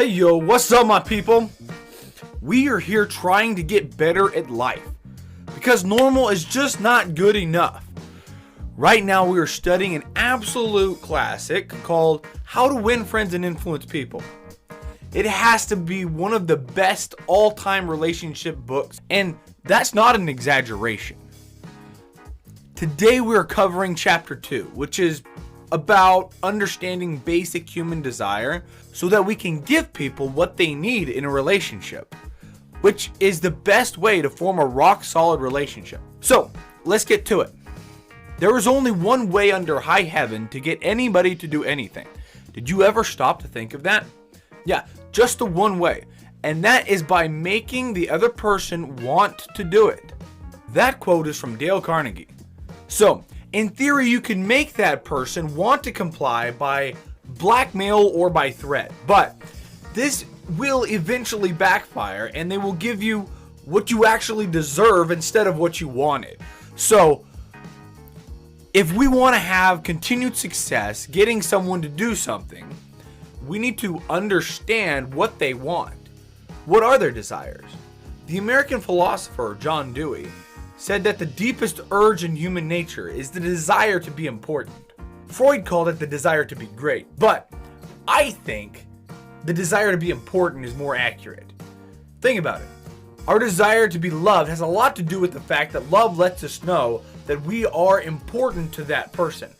Hey yo, what's up my people? We are here trying to get better at life because normal is just not good enough. Right now we are studying an absolute classic called How to Win Friends and Influence People. It has to be one of the best all-time relationship books, and that's not an exaggeration. Today we are covering chapter 2, which is about understanding basic human desire so that we can give people what they need in a relationship, which is the best way to form a rock-solid relationship. So, let's get to it. There is only one way under high heaven to get anybody to do anything. Did you ever stop to think of that? Yeah, just the one way, and that is by making the other person want to do it. That quote is from Dale Carnegie. So, in theory, you can make that person want to comply by blackmail or by threat, but this will eventually backfire and they will give you what you actually deserve instead of what you wanted. So, if we want to have continued success getting someone to do something, we need to understand what they want. What are their desires? The American philosopher John Dewey said that the deepest urge in human nature is the desire to be important. Freud called it the desire to be great, but I think the desire to be important is more accurate. Think about it. Our desire to be loved has a lot to do with the fact that love lets us know that we are important to that person.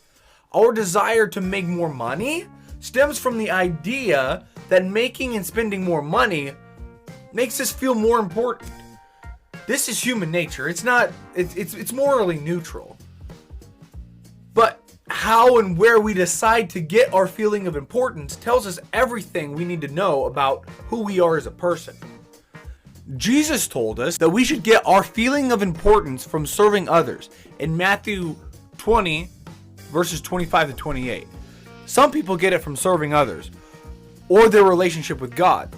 Our desire to make more money stems from the idea that making and spending more money makes us feel more important. This is human nature. It's morally neutral. But how and where we decide to get our feeling of importance tells us everything we need to know about who we are as a person. Jesus told us that we should get our feeling of importance from serving others in Matthew 20, verses 25 to 28. Some people get it from serving others or their relationship with God.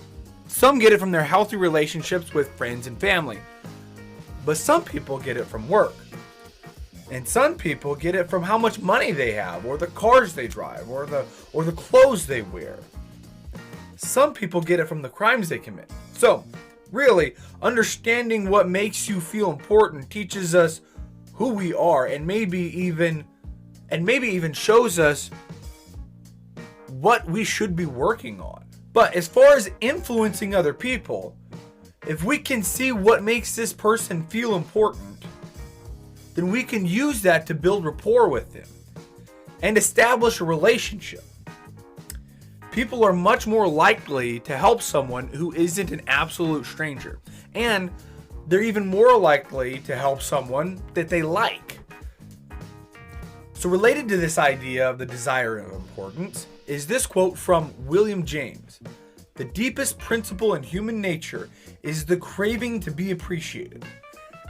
Some get it from their healthy relationships with friends and family. But some people get it from work. And some people get it from how much money they have, or the cars they drive, or the clothes they wear. Some people get it from the crimes they commit. So, really, understanding what makes you feel important teaches us who we are and maybe even shows us what we should be working on. But as far as influencing other people, if we can see what makes this person feel important, then we can use that to build rapport with them and establish a relationship. People are much more likely to help someone who isn't an absolute stranger, and they're even more likely to help someone that they like. So related to this idea of the desire of importance is this quote from William James. The deepest principle in human nature is the craving to be appreciated.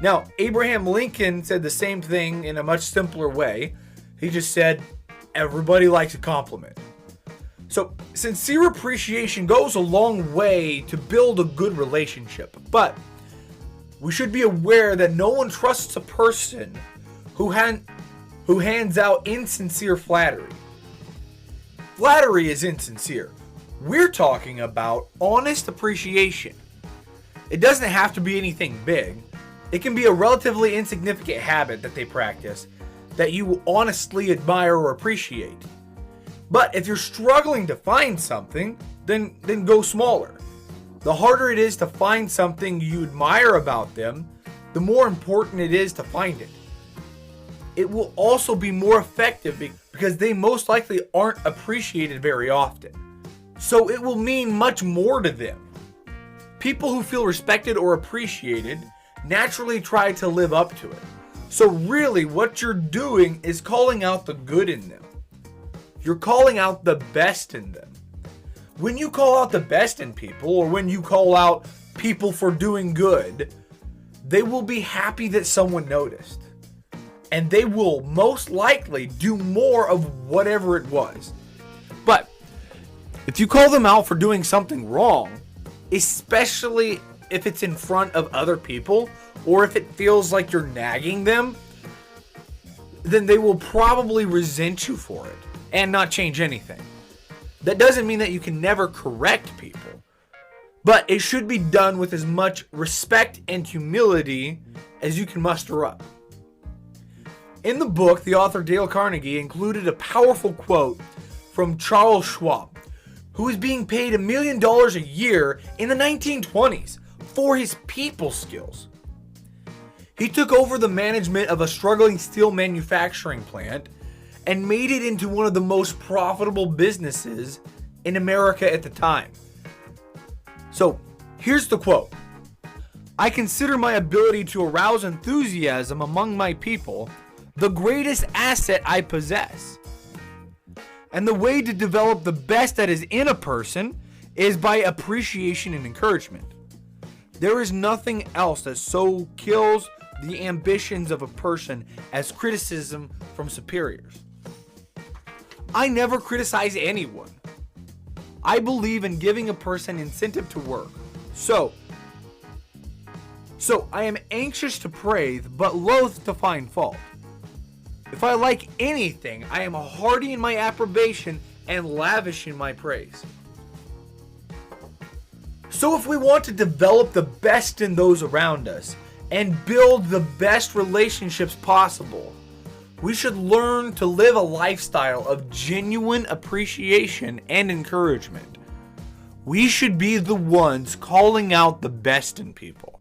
Now, Abraham Lincoln said the same thing in a much simpler way. He just said, everybody likes a compliment. So, sincere appreciation goes a long way to build a good relationship. But we should be aware that no one trusts a person who hands out insincere flattery. Flattery is insincere. We're talking about honest appreciation. It doesn't have to be anything big. It can be a relatively insignificant habit that they practice that you honestly admire or appreciate. But if you're struggling to find something, then go smaller. The harder it is to find something you admire about them, the more important it is to find it. It will also be more effective because they most likely aren't appreciated very often. So it will mean much more to them. People who feel respected or appreciated naturally try to live up to it. So really what you're doing is calling out the good in them. You're calling out the best in them. When you call out the best in people, or when you call out people for doing good, they will be happy that someone noticed. And they will most likely do more of whatever it was. But if you call them out for doing something wrong, especially if it's in front of other people, or if it feels like you're nagging them, then they will probably resent you for it and not change anything. That doesn't mean that you can never correct people, but it should be done with as much respect and humility as you can muster up. In the book, the author Dale Carnegie included a powerful quote from Charles Schwab, who was being paid $1 million a year in the 1920s for his people skills. He took over the management of a struggling steel manufacturing plant and made it into one of the most profitable businesses in America at the time. So, here's the quote. "I consider my ability to arouse enthusiasm among my people the greatest asset I possess. And the way to develop the best that is in a person is by appreciation and encouragement. There is nothing else that so kills the ambitions of a person as criticism from superiors. I never criticize anyone. I believe in giving a person incentive to work. So I am anxious to praise, but loath to find fault. If I like anything, I am hearty in my approbation and lavish in my praise." So if we want to develop the best in those around us and build the best relationships possible, we should learn to live a lifestyle of genuine appreciation and encouragement. We should be the ones calling out the best in people.